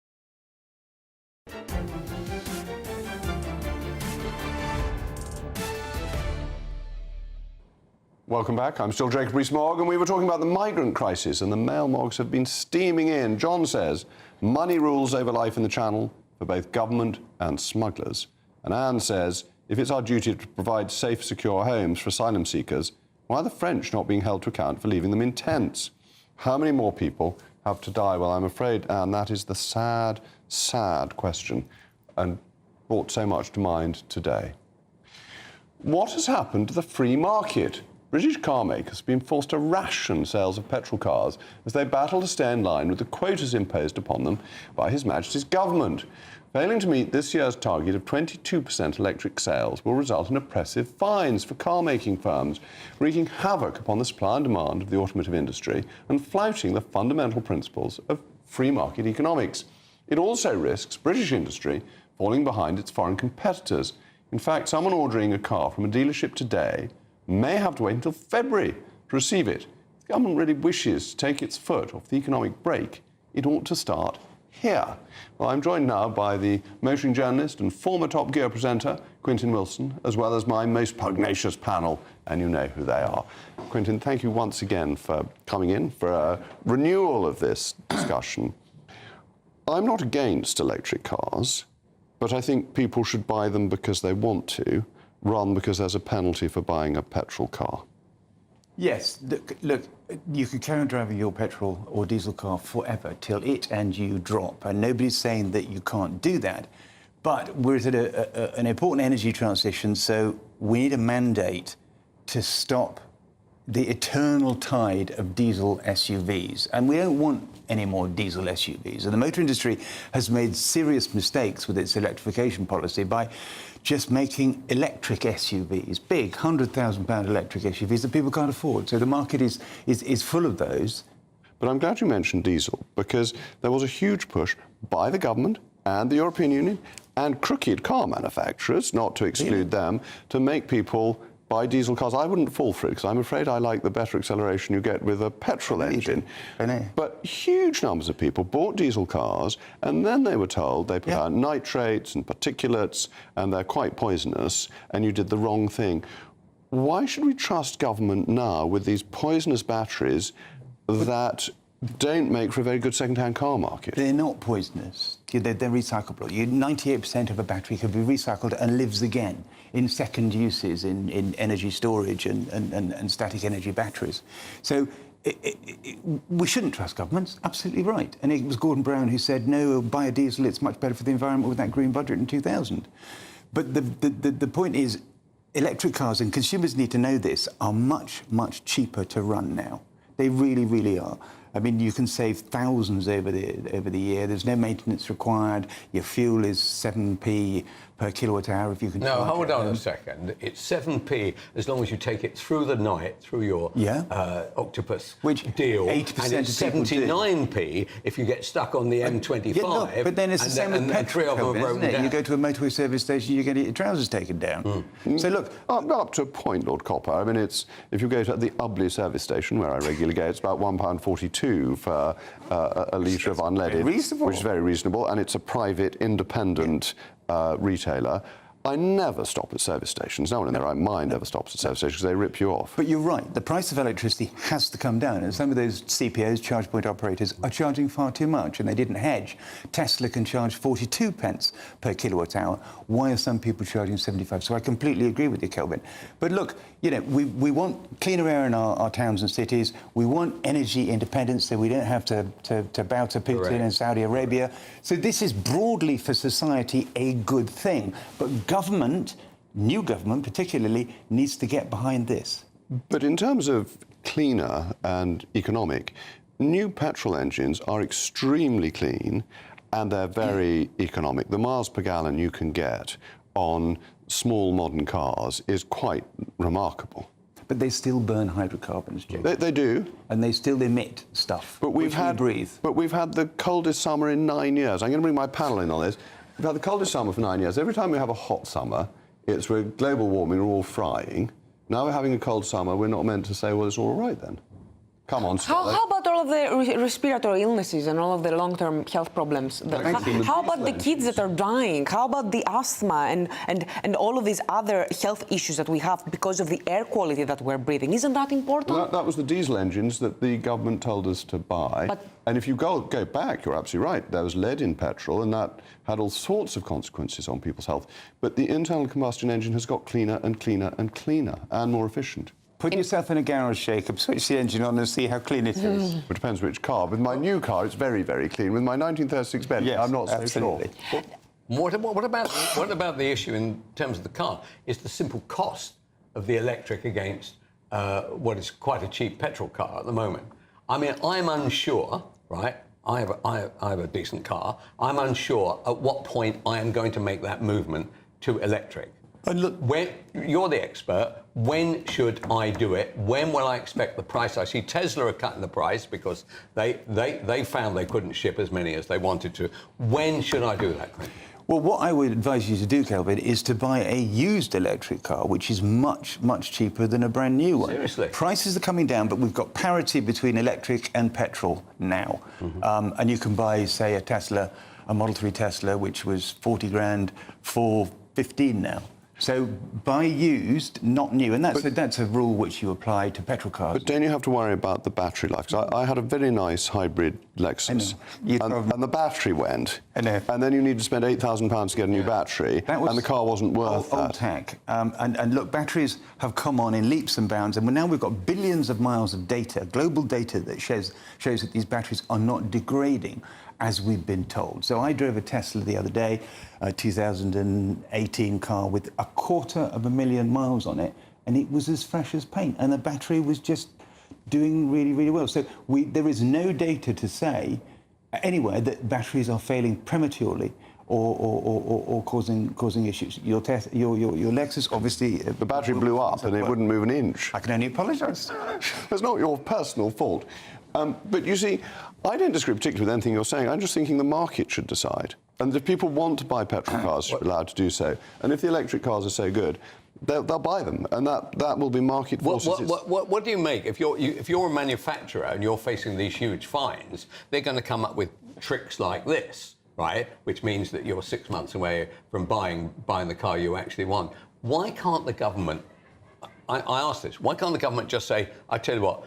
Welcome back. I'm still Jacob Rees-Mogg, and we were talking about the migrant crisis, and the mail mogs have been steaming in. John says money rules over life in the Channel for both government and smugglers. And Anne says if it's our duty to provide safe, secure homes for asylum seekers, why are the French not being held to account for leaving them in tents? How many more people have to die? Well, I'm afraid, Anne, that is the sad, sad question, and brought so much to mind today. What has happened to the free market? British car makers have been forced to ration sales of petrol cars as they battle to stay in line with the quotas imposed upon them by His Majesty's government. Failing to meet this year's target of 22% electric sales will result in oppressive fines for car-making firms, wreaking havoc upon the supply and demand of the automotive industry and flouting the fundamental principles of free market economics. It also risks British industry falling behind its foreign competitors. In fact, someone ordering a car from a dealership today may have to wait until February to receive it. If the government really wishes to take its foot off the economic brake, it ought to start here. Well, I'm joined now by the motoring journalist and former Top Gear presenter, Quentin Wilson, as well as my most pugnacious panel, and you know who they are. Quentin, thank you once again for coming in for a renewal of this discussion. I'm not against electric cars, but I think people should buy them because they want to, rather than because there's a penalty for buying a petrol car. Yes, look, you can carry on driving your petrol or diesel car forever till it and you drop, and nobody's saying that you can't do that. But we're at an important energy transition, so we need a mandate to stop the eternal tide of diesel SUVs, and we don't want any more diesel SUVs. And the motor industry has made serious mistakes with its electrification policy by just making electric SUVs, big £100,000 electric SUVs that people can't afford. So the market is full of those. But I'm glad you mentioned diesel, because there was a huge push by the government and the European Union and crooked car manufacturers, not to exclude them, to make people buy diesel cars. I wouldn't fall for it, because I'm afraid I like the better acceleration you get with a petrol engine. But huge numbers of people bought diesel cars, and then they were told they put out nitrates and particulates, and they're quite poisonous, and you did the wrong thing. Why should we trust government now with these poisonous batteries that don't make for a very good second-hand car market? They're not poisonous. They're recyclable. 98% of a battery can be recycled and lives again in second uses, in energy storage and static energy batteries. So we shouldn't trust governments. Absolutely right. And it was Gordon Brown who said, no, biodiesel, it's much better for the environment with that green budget in 2000. But the point is, electric cars, and consumers need to know this, are much, much cheaper to run now. They really, really are. I mean, you can save thousands over the year. There's no maintenance required. Your fuel is 7p per kilowatt hour if you can. No, hold on a second. It's 7p as long as you take it through the night through your octopus deal, 80% and it's 79p if you get stuck on the M25. Yeah, no, but then it's the same with petrol, isn't it? You go to a motorway service station, you get your trousers taken down. So look, up to a point, Lord Copper. I mean, it's if you go to the Ubley service station, where I regularly go, it's about £1.42 for a litre of unleaded, which is very reasonable, and it's a private, independent retailer. I never stop at service stations. No one in their right mind ever stops at service stations because they rip you off. But you're right. The price of electricity has to come down. And some of those CPOs, charge point operators, are charging far too much, and they didn't hedge. Tesla can charge 42 pence per kilowatt hour. Why are some people charging 75? So I completely agree with you, Kelvin. But look, you know, we want cleaner air in our towns and cities. We want energy independence so we don't have to bow to Putin and Saudi Arabia. So this is broadly for society a good thing. But government, new government particularly, needs to get behind this. But in terms of cleaner and economic, new petrol engines are extremely clean and they're very economic. The miles per gallon you can get on small modern cars is quite remarkable. But they still burn hydrocarbons, Jake. They do. And they still emit stuff, but we've had the coldest summer in 9 years. I'm going to bring my panel in on this. We've had the coldest summer for 9 years. Every time we have a hot summer, it's with global warming, we're all frying. Now we're having a cold summer, we're not meant to say, well, it's all right then. Come on, how about all of the respiratory illnesses and all of the long-term health problems? How about the kids that are dying? How about the asthma and all of these other health issues that we have because of the air quality that we're breathing? Isn't that important? Well, that was the diesel engines that the government told us to buy. And if you go back, you're absolutely right. There was lead in petrol, and that had all sorts of consequences on people's health. But the internal combustion engine has got cleaner and cleaner and cleaner and more efficient. Put yourself in a garage, Jacob, switch the engine on and see how clean it is. It depends which car. With my new car, it's very, very clean. With my 1936 Bentley, yes, I'm not so sure. What about the issue in terms of the car? Is the simple cost of the electric against what is quite a cheap petrol car at the moment? I mean, I'm unsure, right? I have a decent car. I'm unsure at what point I am going to make that movement to electric. And look, when you're the expert, when should I do it? When will I expect the price? I see Tesla are cutting the price because they found they couldn't ship as many as they wanted to. When should I do that? Well, what I would advise you to do, Kelvin, is to buy a used electric car, which is much, much cheaper than a brand new one. Seriously? Prices are coming down, but we've got parity between electric and petrol now. And you can buy, say, a Tesla, a Model 3 Tesla, which was 40 grand, for 15 now. So buy used, not new, and that's a rule which you apply to petrol cars. But don't you have to worry about the battery life? Because I had a very nice hybrid Lexus, and the battery went, and then you need to spend £8,000 to get a new battery, and the car wasn't worth that. Old tech. And look, batteries have come on in leaps and bounds, and now we've got billions of miles of data, global data, that shows that these batteries are not degrading, as we've been told. So I drove a Tesla the other day, a 2018 car with 250,000 miles on it, and it was as fresh as paint, and the battery was just doing really, really well. So there is no data to say anywhere that batteries are failing prematurely or causing issues. Your Lexus, obviously... The battery blew up and it wouldn't move an inch. I can only apologise. It's not your personal fault. But you see, I don't disagree particularly with anything you're saying. I'm just thinking the market should decide. And if people want to buy petrol cars, should be allowed to do so. And if the electric cars are so good, they'll buy them, and that will be market forces. What do you make if you're a manufacturer and you're facing these huge fines? They're going to come up with tricks like this, right? Which means that you're 6 months away from buying the car you actually want. Why can't the government? I ask this. Why can't the government just say, "I tell you what,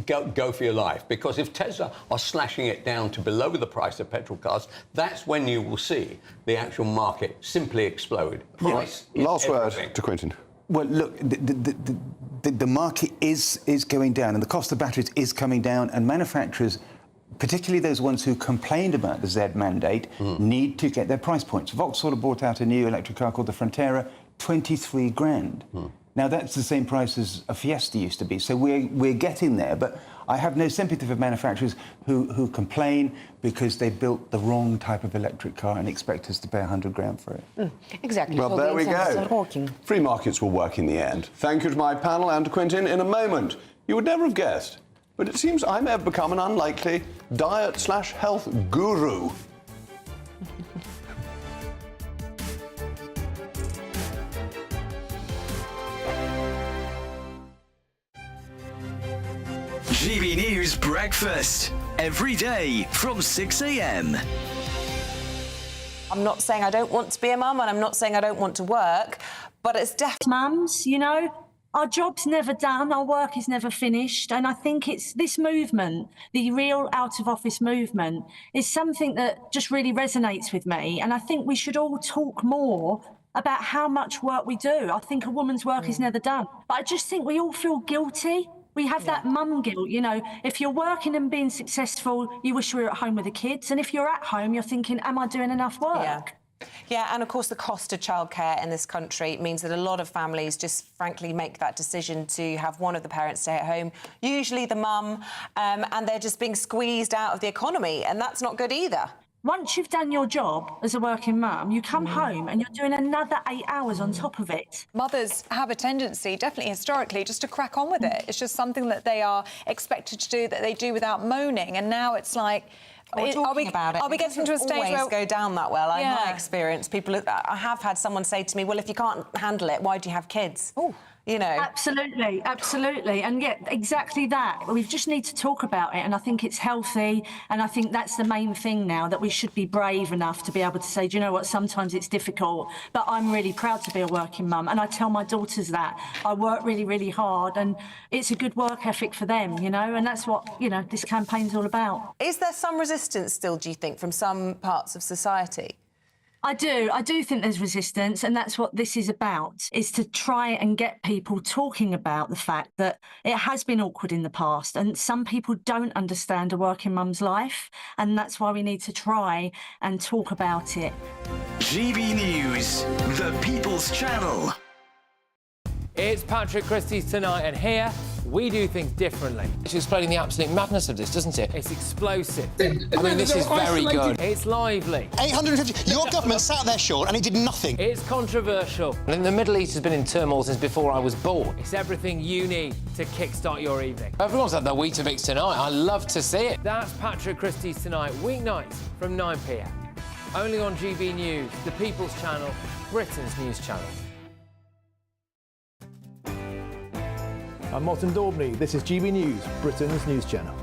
go for your life"? Because if Tesla are slashing it down to below the price of petrol cars, that's when you will see the actual market simply explode. Price. Last word to Quentin. Well, look, the market is going down, and the cost of batteries is coming down, and manufacturers, particularly those ones who complained about the Z mandate, need to get their price points. Vauxhall brought out a new electric car called the Frontera, 23 grand. Now, that's the same price as a Fiesta used to be, so we're getting there. But I have no sympathy for manufacturers who complain because they built the wrong type of electric car and expect us to pay 100 grand for it. Exactly. Well, So there the we incentives go. are working. Free markets will work in the end. Thank you to my panel and to Quentin. In a moment, you would never have guessed, but it seems I may have become an unlikely diet/health guru. GB News Breakfast, every day from 6 a.m. I'm not saying I don't want to be a mum, and I'm not saying I don't want to work, but it's definitely... Mums, you know, our job's never done, our work is never finished, and I think it's this movement, the real out-of-office movement, is something that just really resonates with me, and I think we should all talk more about how much work we do. I think a woman's work is never done, but I just think we all feel guilty. We have that mum guilt, you know. If you're working and being successful, you wish you were at home with the kids. And if you're at home, you're thinking, am I doing enough work? Yeah, and of course the cost of childcare in this country means that a lot of families just frankly make that decision to have one of the parents stay at home, usually the mum, and they're just being squeezed out of the economy, and that's not good either. Once you've done your job as a working mum, you come home and you're doing another 8 hours on top of it. Mothers have a tendency, definitely historically, just to crack on with it. It's just something that they are expected to do, that they do without moaning. And now it's like... Are we getting to a stage where... go down that well? In my experience, I have had someone say to me, well, if you can't handle it, why do you have kids? Oh. You know. Absolutely, absolutely. And yet, exactly that. We just need to talk about it, and I think it's healthy, and I think that's the main thing now, that we should be brave enough to be able to say, do you know what, sometimes it's difficult, but I'm really proud to be a working mum, and I tell my daughters that. I work really, really hard, and it's a good work ethic for them, you know, and that's what, you know, this campaign's all about. Is there some resistance still, do you think, from some parts of society? I do think there's resistance, and that's what this is about, is to try and get people talking about the fact that it has been awkward in the past, and some people don't understand a working mum's life, and that's why we need to try and talk about it. GB News, the People's Channel. It's Patrick Christie's Tonight, and here we do things differently. It's explaining the absolute madness of this, doesn't it? It's explosive. I mean, this is very good. It's lively. 850. Your government sat there, Sean, and it did nothing. It's controversial. And the Middle East has been in turmoil since before I was born. It's everything you need to kickstart your evening. Everyone's had their Weetabix tonight. I love to see it. That's Patrick Christie's Tonight, weeknights from 9 p.m. Only on GB News, the People's Channel, Britain's news channel. I'm Martin Daubney. This is GB News, Britain's news channel.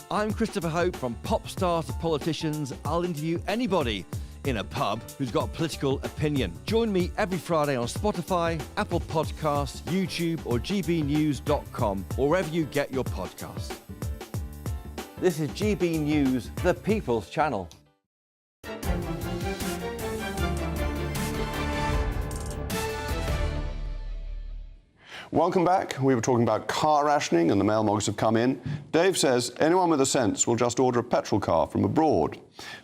I'm Christopher Hope. From pop star to politicians, I'll interview anybody in a pub who's got a political opinion. Join me every Friday on Spotify, Apple Podcasts, YouTube or gbnews.com, or wherever you get your podcasts. This is GB News, the People's Channel. Welcome back. We were talking about car rationing and the mail mogs have come in. Dave says, anyone with a sense will just order a petrol car from abroad.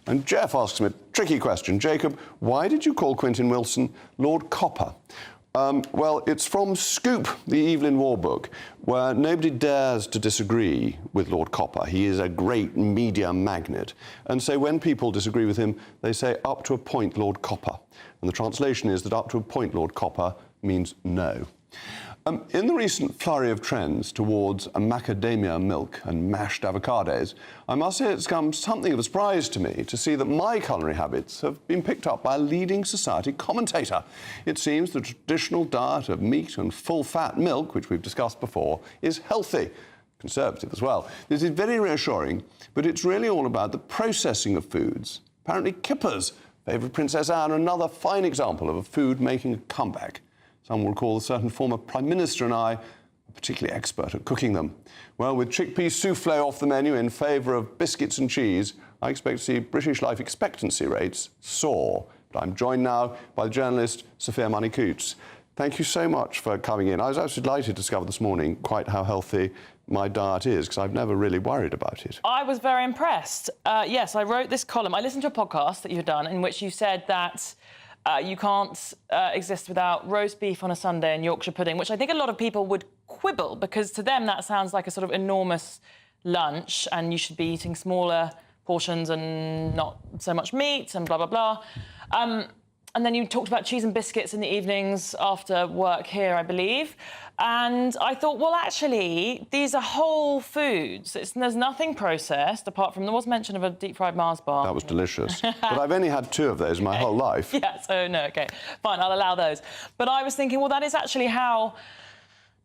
And Jeff asks me a tricky question. Jacob, why did you call Quentin Wilson Lord Copper? Well, it's from Scoop, the Evelyn Waugh book, where nobody dares to disagree with Lord Copper. He is a great media magnate. And so when people disagree with him, they say, up to a point, Lord Copper. And the translation is that up to a point, Lord Copper means no. In the recent flurry of trends towards macadamia milk and mashed avocados, I must say it's come something of a surprise to me to see that my culinary habits have been picked up by a leading society commentator. It seems the traditional diet of meat and full-fat milk, which we've discussed before, is healthy, conservative as well. This is very reassuring, but it's really all about the processing of foods. Apparently kippers favour Princess Anne, another fine example of a food making a comeback. Some will recall a certain former Prime Minister and I are particularly expert at cooking them. Well, with chickpea soufflé off the menu in favour of biscuits and cheese, I expect to see British life expectancy rates soar. But I'm joined now by the journalist Sophia Money-Coutts. Thank you so much for coming in. I was actually delighted to discover this morning quite how healthy my diet is, because I've never really worried about it. I was very impressed. Yes, I wrote this column. I listened to a podcast that you'd done in which you said that you can't exist without roast beef on a Sunday and Yorkshire pudding, which I think a lot of people would quibble, because to them that sounds like a sort of enormous lunch and you should be eating smaller portions and not so much meat and blah, blah, blah. And then you talked about cheese and biscuits in the evenings after work here, I believe. And I thought, well, actually, these are whole foods. There's nothing processed, apart from there was mention of a deep-fried Mars bar. That was delicious. But I've only had 2 of those my whole life. Yeah, so no, OK. Fine, I'll allow those. But I was thinking, well, that is actually how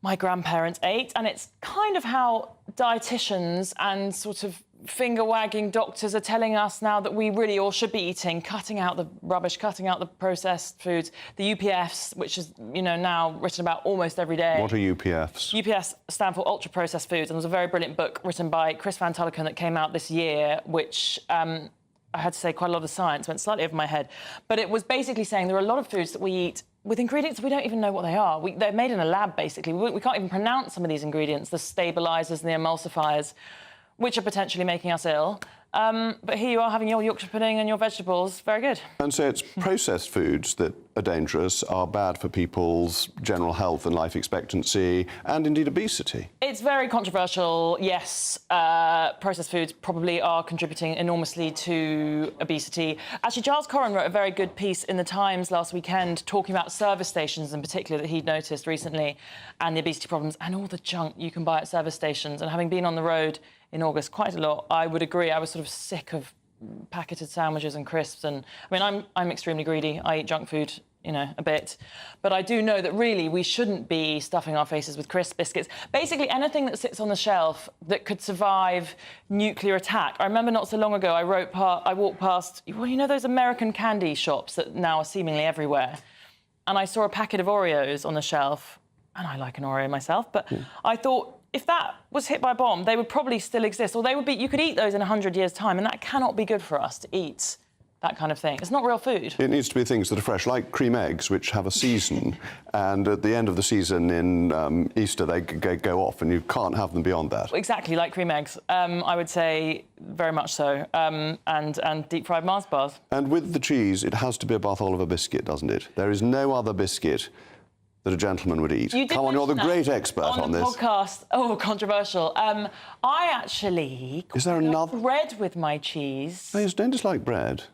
my grandparents ate, and it's kind of how dietitians and sort of finger-wagging doctors are telling us now that we really all should be eating, cutting out the rubbish, cutting out the processed foods, the UPFs, which is, you know, now written about almost every day. What are UPFs? UPFs stand for ultra-processed foods, and there's a very brilliant book written by Chris Van Tullochen that came out this year, which I had to say quite a lot of science went slightly over my head. But it was basically saying there are a lot of foods that we eat with ingredients we don't even know what they are. They're made in a lab, basically. We can't even pronounce some of these ingredients, the stabilisers and the emulsifiers, which are potentially making us ill. But here you are having your Yorkshire pudding and your vegetables. Very good. And so it's processed foods that are dangerous, are bad for people's general health and life expectancy, and indeed obesity. It's very controversial, yes. Processed foods probably are contributing enormously to obesity. Actually, Giles Corran wrote a very good piece in The Times last weekend talking about service stations in particular that he'd noticed recently, and the obesity problems and all the junk you can buy at service stations. And having been on the road in August quite a lot, I would agree. I was sort of sick of packeted sandwiches and crisps, and I mean, I'm extremely greedy. I eat junk food, you know, a bit, but I do know that really we shouldn't be stuffing our faces with crisp biscuits. Basically, anything that sits on the shelf that could survive nuclear attack. I remember not so long ago, I walked past, well, you know, those American candy shops that now are seemingly everywhere, and I saw a packet of Oreos on the shelf, and I like an Oreo myself, but I thought, if that was hit by a bomb, they would probably still exist, or they would be. You could eat those in 100 years' time, and that cannot be good for us to eat that kind of thing. It's not real food. It needs to be things that are fresh, like cream eggs, which have a season, and at the end of the season in Easter, they go off, and you can't have them beyond that. Exactly, like cream eggs. I would say very much so, and deep-fried Mars bars. And with the cheese, it has to be a Bartholomew biscuit, doesn't it? There is no other biscuit that a gentleman would eat. Come on, you're the great expert on this. On the podcast. Oh, controversial. I actually... Is there another... bread with my cheese. No, you don't dislike bread.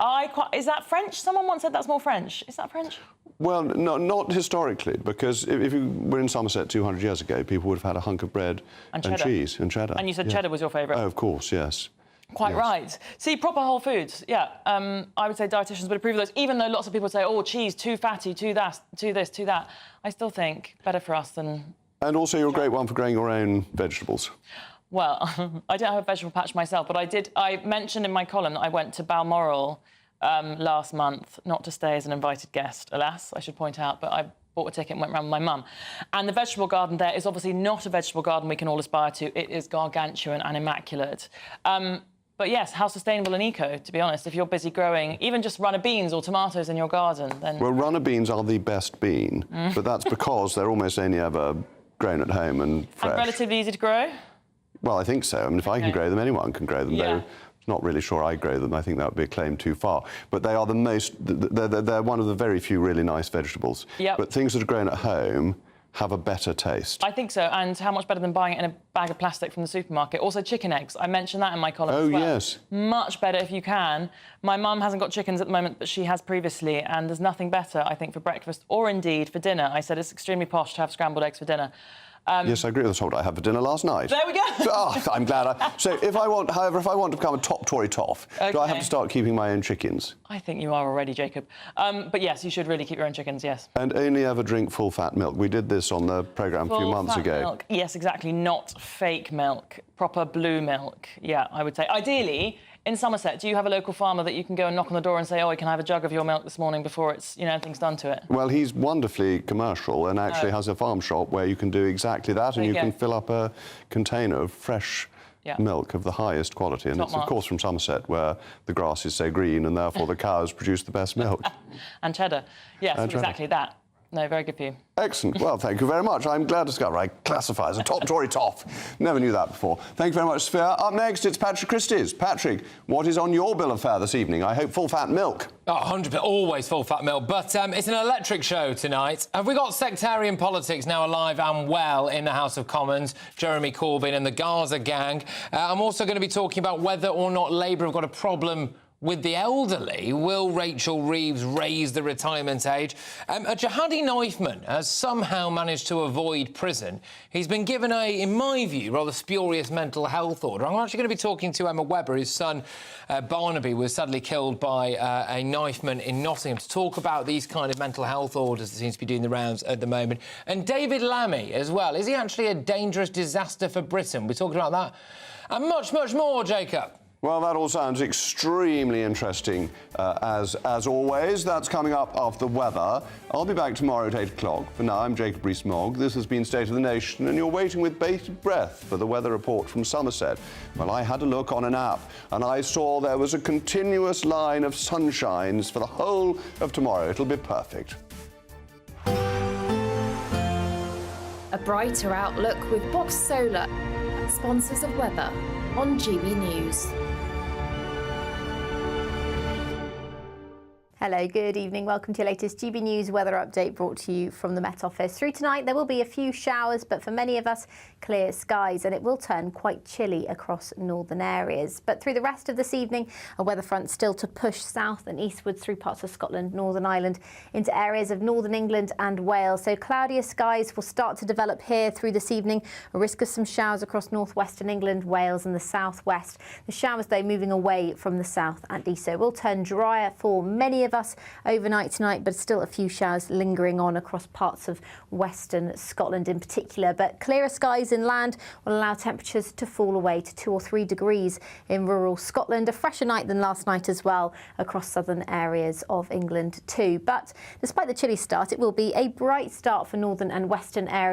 Is that French? Someone once said that's more French. Is that French? Well, no, not historically, because if you were in Somerset 200 years ago, people would have had a hunk of bread and cheese and cheddar. And you said cheddar was your favourite? Oh, of course, yes. Quite right. See, proper whole foods, yeah. I would say dietitians would approve of those, even though lots of people say, oh, cheese, too fatty, too this, too that. I still think better for us than... And also you're a great one for growing your own vegetables. Well, I don't have a vegetable patch myself, but I mentioned in my column that I went to Balmoral last month, not to stay as an invited guest, alas, I should point out, but I bought a ticket and went round with my mum. And the vegetable garden there is obviously not a vegetable garden we can all aspire to. It is gargantuan and immaculate. But yes, how sustainable and eco, to be honest. If you're busy growing even just runner beans or tomatoes in your garden, then... Well, runner beans are the best bean, but that's because they're almost only ever grown at home and fresh. And relatively easy to grow? Well, I think so. I mean, if I can grow them, anyone can grow them. Yeah. Though not really sure I grow them. I think that would be a claim too far. But they are they're one of the very few really nice vegetables. Yep. But things that are grown at home have a better taste. I think so, and how much better than buying it in a bag of plastic from the supermarket? Also, chicken eggs. I mentioned that in my column as well. Oh, yes. Much better if you can. My mum hasn't got chickens at the moment, but she has previously, and there's nothing better, I think, for breakfast or indeed for dinner. I said it's extremely posh to have scrambled eggs for dinner. Yes, I agree. That's what I had for dinner last night. There we go. I'm glad. So, if I want to become a top Tory toff, do I have to start keeping my own chickens? I think you are already, Jacob. But yes, you should really keep your own chickens, yes. And only ever drink full-fat milk. We did this on the programme a few months ago. Milk. Yes, exactly. Not fake milk. Proper blue milk. Yeah, I would say. Ideally, in Somerset, do you have a local farmer that you can go and knock on the door and say, oh, can I have a jug of your milk this morning before it's, anything's done to it? Well, he's wonderfully commercial and actually has a farm shop where you can do exactly that, and you can fill up a container of fresh milk of the highest quality. And it's, of course, from Somerset, where the grass is so green and therefore the cows produce the best milk. And cheddar. Yes, exactly that. No, very good for you. Excellent. Well, thank you very much. I'm glad to discover I classify as a top Tory toff. Never knew that before. Thank you very much, Sophia. Up next, it's Patrick Christie's. Patrick, what is on your bill of fare this evening? I hope full-fat milk. Oh, 100%, always full-fat milk. But it's an electric show tonight. Have we got sectarian politics now alive and well in the House of Commons? Jeremy Corbyn and the Gaza gang. I'm also going to be talking about whether or not Labour have got a problem with the elderly. Will Rachel Reeves raise the retirement age? A jihadi knifeman has somehow managed to avoid prison. He's been given a, in my view, rather spurious mental health order. I'm actually going to be talking to Emma Webber. His son, Barnaby, was suddenly killed by a knifeman in Nottingham, to talk about these kind of mental health orders that seems to be doing the rounds at the moment. And David Lammy as well. Is he actually a dangerous disaster for Britain? We're talking about that and much, much more, Jacob. Well, that all sounds extremely interesting, as always. That's coming up after the weather. I'll be back tomorrow at 8 o'clock. For now, I'm Jacob Rees-Mogg. This has been State of the Nation, and you're waiting with bated breath for the weather report from Somerset. Well, I had a look on an app, and I saw there was a continuous line of sunshines for the whole of tomorrow. It'll be perfect. A brighter outlook with Box Solar, sponsors of weather on GB News. Hello, good evening. Welcome to your latest GB News weather update, brought to you from the Met Office. Through tonight, there will be a few showers, but for many of us, clear skies, and it will turn quite chilly across northern areas. But through the rest of this evening, a weather front still to push south and eastwards through parts of Scotland, Northern Ireland, into areas of northern England and Wales. So cloudier skies will start to develop here through this evening. A risk of some showers across northwestern England, Wales and the southwest. The showers, though, moving away from the south and east. So it will turn drier for many of us overnight tonight, but still a few showers lingering on across parts of western Scotland in particular. But clearer skies inland will allow temperatures to fall away to 2 or 3 degrees in rural Scotland. A fresher night than last night as well across southern areas of England too. But despite the chilly start, it will be a bright start for northern and western areas.